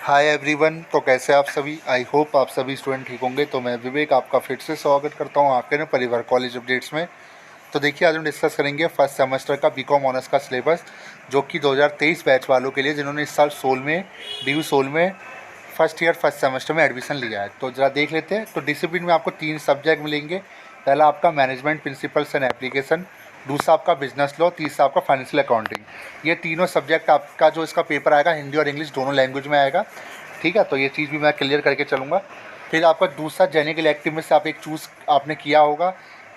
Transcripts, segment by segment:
Hi everyone. तो कैसे आप सभी? आई होप आप सभी स्टूडेंट ठीक होंगे। तो मैं विवेक आपका फिर से स्वागत करता हूँ आपके परिवार कॉलेज अपडेट्स में। तो देखिए, आज हम डिस्कस करेंगे फर्स्ट सेमेस्टर का बीकॉम ऑनर्स का सिलेबस, जो कि 2023 बैच वालों के लिए जिन्होंने इस साल सोल में सोल में फर्स्ट ईयर फर्स्ट सेमेस्टर में एडमिशन लिया है। तो ज़रा देख लेते हैं। तो डिसिप्लिन में आपको 3 सब्जेक्ट मिलेंगे। पहला आपका मैनेजमेंट प्रिंसिपल्स एंड एप्लीकेशन, दूसरा आपका बिजनेस लॉ, तीसरा आपका फाइनेंशियल अकाउंटिंग। ये तीनों सब्जेक्ट आपका जो इसका पेपर आएगा हिंदी और इंग्लिश दोनों लैंग्वेज में आएगा। ठीक है, तो ये चीज़ भी मैं क्लियर करके चलूँगा। फिर आपका दूसरा जेनिक इलेक्टिव में से आप एक चूज़ आपने किया होगा,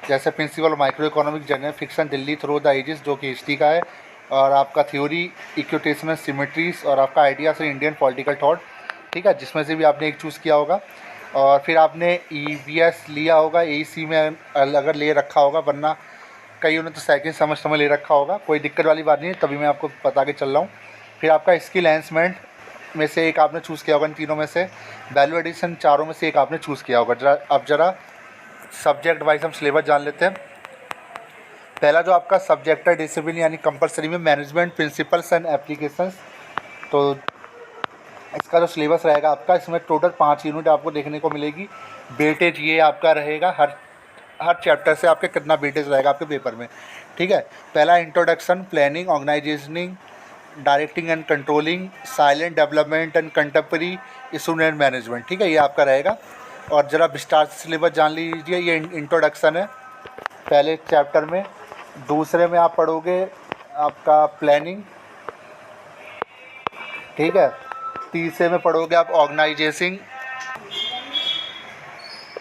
जैसे principle micro economic general fiction Delhi through the ages, जो कि हिस्ट्री का है, और आपका थ्योरी इक्विटेशनल सिमेट्रीज, और आपका ideas in Indian political thought. ठीक है, जिसमें से भी आपने एक चूज़ किया होगा। और फिर आपने ईवीएस लिया होगा, एईसी में अगर ले रखा होगा, वरना कईयों ने तो सेकंड सेमेस्टर में ले रखा होगा। कोई दिक्कत वाली बात नहीं है, तभी मैं आपको बता के चल रहा हूँ। फिर आपका स्किल एनहांसमेंट में से एक आपने चूज़ किया होगा, इन तीनों में से वैल्यू एडिशन चारों में से एक आपने चूज़ किया होगा। अब जरा सब्जेक्ट वाइज हम सिलेबस जान लेते हैं। पहला जो आपका सब्जेक्ट है डिसिप्लिन यानी कंपलसरी में मैनेजमेंट प्रिंसिपल्स एंड एप्लीकेशंस। तो इसका जो सिलेबस रहेगा आपका, इसमें टोटल 5 यूनिट आपको देखने को मिलेगी। वेटेज ये आपका रहेगा, हर चैप्टर से आपके कितना वेटेज रहेगा आपके पेपर में। ठीक है, पहला introduction, planning, organising, directing and controlling, salient development and contemporary issue and management. ठीक है, ये आपका रहेगा। और ज़रा विस्तार से सिलेबस जान लीजिए। ये इंट्रोडक्शन है पहले चैप्टर में। दूसरे में आप पढ़ोगे आपका प्लानिंग। ठीक है, तीसरे में पढ़ोगे आप ऑर्गेनाइजेशन।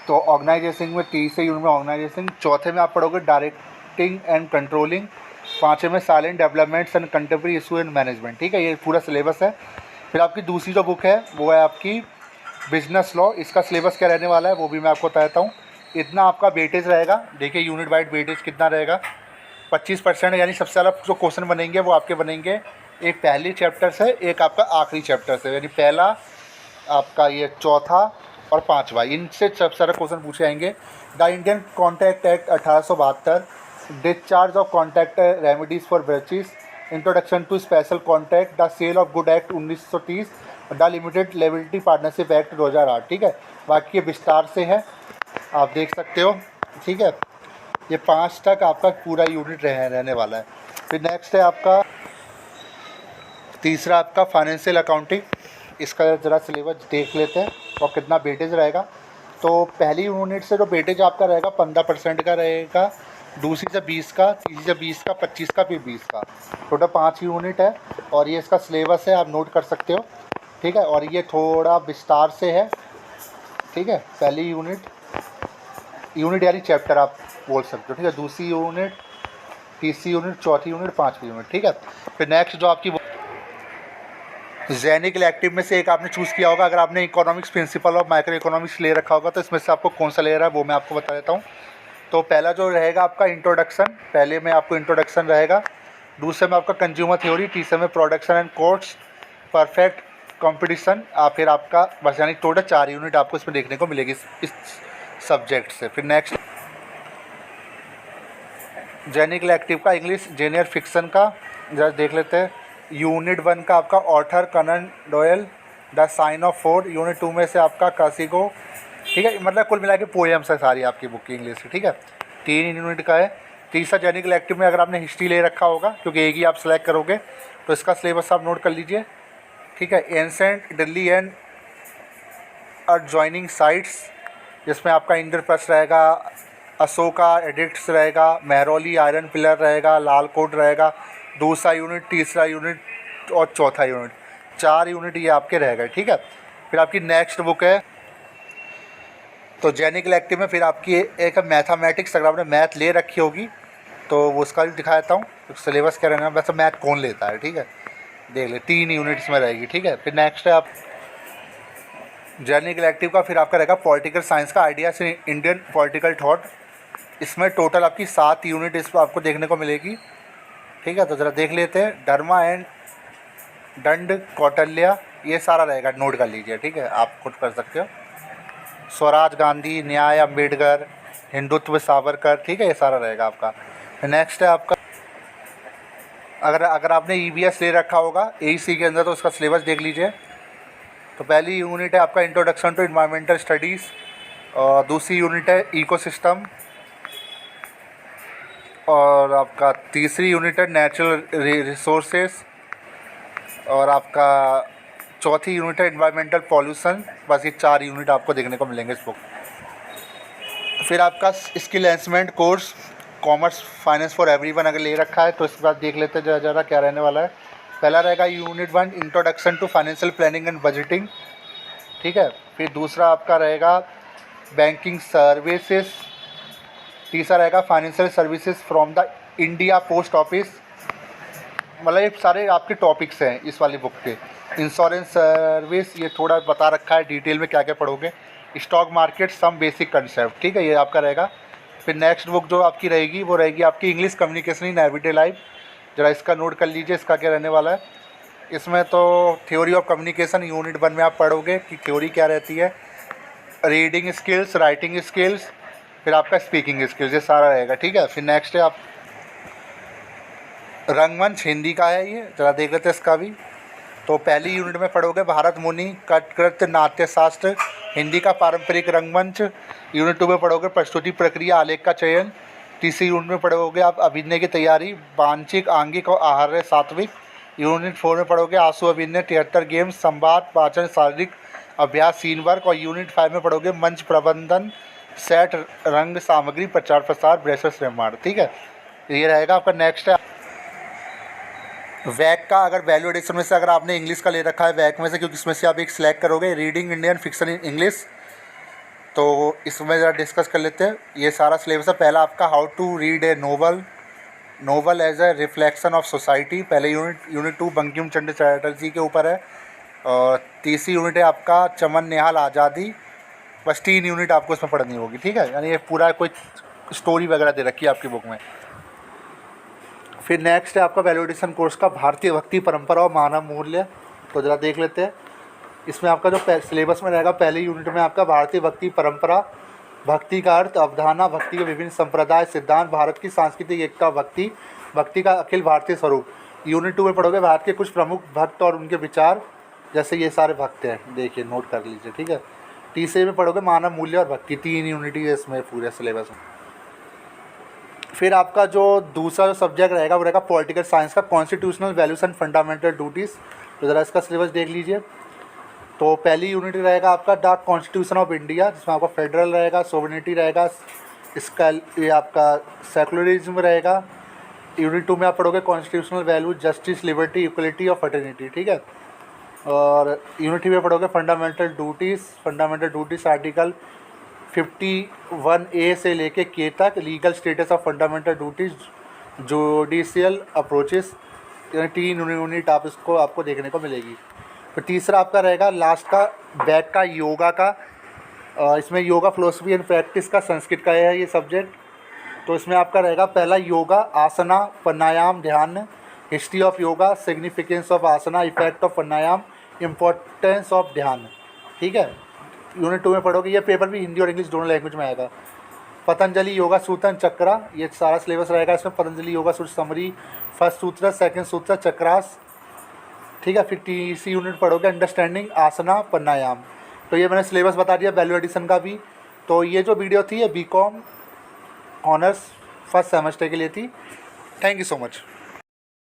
तो ऑर्गेनाइजेशन में तीसरे यूनिट में ऑर्गेनाइजेशन। चौथे में आप पढ़ोगे डायरेक्टिंग एंड कंट्रोलिंग। पाँचवें में silent developments and contemporary issue and management. ठीक है, ये पूरा सिलेबस है। फिर आपकी दूसरी जो बुक है वो है आपकी बिजनेस लॉ। इसका सिलेबस क्या रहने वाला है वो भी मैं आपको बताता हूँ। इतना आपका वेटेज रहेगा। देखिए यूनिट वाइड वेटेज कितना रहेगा, 25%। यानी सबसे ज़्यादा जो क्वेश्चन बनेंगे वो आपके बनेंगे एक पहली चैप्टर से, एक आपका आखिरी चैप्टर से। यानी पहला आपका ये चौथा और पाँचवा, इनसे सबसे ज़्यादा क्वेश्चन पूछे जाएंगे। The Indian contract act 1872, discharge of contract remedies for breaches, introduction to special contract, the sale of good act 1930, the limited liability partnership act 2008। ठीक है, बाकी ये विस्तार से है, आप देख सकते हो। ठीक है, ये 5 तक आपका पूरा यूनिट रहने वाला है। फिर नेक्स्ट है आपका तीसरा आपका फाइनेंशियल अकाउंटिंग। इसका ज़रा सिलेबस देख लेते हैं और कितना वेटेज रहेगा। तो पहली यूनिट से जो वेटेज आपका रहेगा 15% का रहेगा, दूसरी से 20 का, तीसरी से 20 का, 25 का, फिर 20 का। टोटल 5 यूनिट है और ये इसका सिलेबस है, आप नोट कर सकते हो। ठीक है, और ये थोड़ा विस्तार से है। ठीक है, पहली यूनिट यानी चैप्टर आप बोल सकते हो। ठीक है, दूसरी यूनिट, तीसरी यूनिट, चौथी यूनिट, पाँचवीं यूनिट। ठीक है, फिर नेक्स्ट जो आपकी जेनिक इलेक्टिव में से एक आपने चूज़ किया होगा। अगर आपने इकोनॉमिक्स प्रिंसिपल और माइक्रो इकोनॉमिक्स ले रखा होगा तो इसमें से आपको कौन सा ले रहा है वो मैं आपको बता देता हूँ। तो पहला जो रहेगा आपका इंट्रोडक्शन, पहले में आपको इंट्रोडक्शन रहेगा। दूसरे में आपका कंज्यूमर थ्योरी, तीसरे में production and courts, perfect competition. फिर आपका बस यानी टोटल 4 यूनिट आपको इसमें देखने को मिलेगी इस सब्जेक्ट से। फिर नेक्स्ट जेनिक इलेक्टिव का इंग्लिश जेनियर फिक्शन का जरा देख लेते हैं। यूनिट 1 का आपका author Conan Doyle, the sign of four. Unit 2 में से आपका कासिगो। ठीक है, मतलब कुल मिला के पोएम्स है सारी आपकी बुक की इंग्लिश की। ठीक है, 3 यूनिट का है। तीसरा जेनिक इलेक्टिव में अगर आपने हिस्ट्री ले रखा होगा, क्योंकि एक ही आप सेलेक्ट करोगे, तो इसका सिलेबस आप नोट कर लीजिए। ठीक है, ancient Delhi and adjoining sites, जिसमें आपका इंद्रप्रस्थ रहेगा, अशोका एडिक्ट्स रहेगा, महरौली आयरन पिलर रहेगा, लाल कोट रहेगा। दूसरा यूनिट, तीसरा यूनिट और चौथा यूनिट, 4 यूनिट ये आपके रह गए। ठीक है, फिर आपकी नेक्स्ट बुक है तो जेनिक इलेक्टिव में फिर आपकी एक मैथमेटिक्स। अगर आपने मैथ ले रखी होगी तो वो उसका भी दिखा देता हूँ। तो सिलेबस क्या रहना है, वैसे मैथ कौन लेता है। ठीक है, देख ले, 3 यूनिट्स में रहेगी। ठीक है, फिर नेक्स्ट है आप जेनिक इलेक्टिव का, फिर आपका रहेगा पॉलिटिकल साइंस का, ideas in Indian political thought. इसमें टोटल आपकी 7 यूनिट इसमें आपको देखने को मिलेगी। ठीक है, तो ज़रा देख लेते हैं। धर्मा एंड दंड कौटिल्य, ये सारा रहेगा, नोट कर लीजिए। ठीक है, आप खुद कर सकते हो। स्वराज गांधी, न्याय अम्बेडकर, हिंदुत्व सावरकर। ठीक है, ये सारा रहेगा आपका। नेक्स्ट है आपका अगर आपने ईवीएस ले रखा होगा एईसी के अंदर तो उसका सिलेबस देख लीजिए। तो पहली यूनिट है आपका इंट्रोडक्शन टू इन्वायरमेंटल स्टडीज़, और दूसरी यूनिट है इकोसिस्टम, और आपका तीसरी यूनिट है नेचुरल रिसोर्सेस, और आपका चौथी यूनिट है इन्वायरमेंटल पॉल्यूशन। बस ये 4 यूनिट आपको देखने को मिलेंगे इस बुक। फिर आपका skill enhancement course commerce finance for everyone अगर ले रखा है तो इसके बाद देख लेते हैं ज़रा क्या रहने वाला है। पहला रहेगा unit 1 introduction to financial planning and budgeting, ठीक है। फिर दूसरा आपका रहेगा बैंकिंग सर्विसेज, तीसरा रहेगा financial services from the India post office. मतलब ये सारे आपके टॉपिक्स हैं इस वाली बुक के। इंश्योरेंस सर्विस ये थोड़ा बता रखा है डिटेल में क्या क्या पढ़ोगे। Stock market some basic concept, ठीक है, ये आपका रहेगा। फिर नेक्स्ट बुक जो आपकी रहेगी वो रहेगी आपकी English communication in everyday life. ज़रा इसका नोट कर लीजिए इसका क्या रहने वाला है। इसमें तो थ्योरी ऑफ कम्युनिकेशन यूनिट 1 में आप पढ़ोगे कि थ्योरी क्या रहती है, रीडिंग स्किल्स, राइटिंग स्किल्स, फिर आपका स्पीकिंग स्किल्स, ये सारा रहेगा, ठीक है। फिर नेक्स्ट है आप रंगमंच हिंदी का है, ये ज़रा देख लेते हैं इसका भी। तो पहली यूनिट में पढ़ोगे भारत मुनि कटकृत नाट्य शास्त्र हिंदी का पारंपरिक रंगमंच। यूनिट 2 में पढ़ोगे प्रस्तुति प्रक्रिया आलेख का चयन। तीसरी यूनिट में पढ़ोगे आप अभिनय की तैयारी वांछिक आंगिक और आहार्य सात्विक। यूनिट 4 में पढ़ोगे आंसू अभिनय 73 गेम्स संवाद वाचन शारीरिक अभ्यास सीन वर्क। और यूनिट 5 में पढ़ोगे मंच प्रबंधन सेट रंग सामग्री प्रचार प्रसार ब्रेसस निर्माण, ठीक है, ये रहेगा आपका। नेक्स्ट है वैक का, अगर वैल्यू एडिशन में से अगर आपने इंग्लिश का ले रखा है वैक में से, क्योंकि इसमें से आप एक सिलेक्ट करोगे reading Indian fiction in English, तो इसमें ज़रा डिस्कस कर लेते हैं। ये सारा सिलेबस है। पहला आपका how to read a novel as a reflection of society, पहले यूनिट 2 बंकिम चंद्र चटर्जी के ऊपर है। और तीसरी यूनिट है आपका चमन नेहाल आज़ादी। बस 3 यूनिट आपको इसमें पढ़नी होगी, ठीक है, यानी ये पूरा कोई स्टोरी वगैरह दे रखी है आपकी बुक में। फिर नेक्स्ट है आपका वैल्यू एडिशन कोर्स का भारतीय भक्ति परंपरा और मानव मूल्य, तो ज़रा देख लेते हैं। इसमें आपका जो सिलेबस में रहेगा पहली यूनिट में आपका भारतीय भक्ति परंपरा, भक्ति का अर्थ, अवधारणा, भक्ति के विभिन्न संप्रदाय, सिद्धांत, भारत की सांस्कृतिक एकता, भक्ति का अखिल भारतीय स्वरूप। यूनिट 2 में पढ़ोगे भारत के कुछ प्रमुख भक्त और उनके विचार, जैसे ये सारे भक्त हैं, देखिए नोट कर लीजिए, ठीक है। तीसरे में पढ़ोगे मानव मूल्य और भक्ति, 3 यूनिट है इसमें पूरे सिलेबस में। फिर आपका जो दूसरा जो सब्जेक्ट रहेगा वो रहेगा पॉलिटिकल साइंस का constitutional values and fundamental duties. तो ज़रा इसका सिलेबस देख लीजिए। तो पहली यूनिट रहेगा आपका द कॉन्स्टिट्यूशन ऑफ इंडिया, जिसमें आपका फेडरल रहेगा, सोवरेनिटी रहेगा, इसका ये आपका सेकुलरिज्म रहेगा। यूनिट 2 में आप पढ़ोगे constitutional value, justice, liberty, equality और फर्टर्निटी, ठीक है। और यूनिट 3 में पढ़ोगे फंडामेंटल ड्यूटीज़ आर्टिकल 51A से लेके K तक, legal status of fundamental duties, judicial approaches, यानी 3 यूनिट आपको देखने को मिलेगी। फिर तीसरा आपका रहेगा लास्ट का बैक का योगा का, इसमें योगा फिलोसफी एंड प्रैक्टिस का संस्कृत का है ये सब्जेक्ट। तो इसमें आपका रहेगा पहला yoga, asana, pranayama, dhyan, history of yoga, significance of asana, effect of pranayama, importance of dhyan, ठीक है। यूनिट 2 में पढ़ोगे, ये पेपर भी हिंदी और इंग्लिश दोनों लैंग्वेज में आएगा। पतंजलि योगा सूत्र चक्रा, ये सारा सिलेबस रहेगा इसमें। पतंजलि योगा सूत्र समरी, फर्स्ट सूत्र, सेकंड सूत्र, चक्रास, ठीक है। फिर तीसरी यूनिट पढ़ोगे अंडरस्टैंडिंग आसना प्राणायाम। तो ये मैंने सिलेबस बता दिया वैल्यू एडिशन का भी। तो ये जो वीडियो थी ये बीकॉम ऑनर्स फर्स्ट सेमेस्टर के लिए थी। Thank you so much.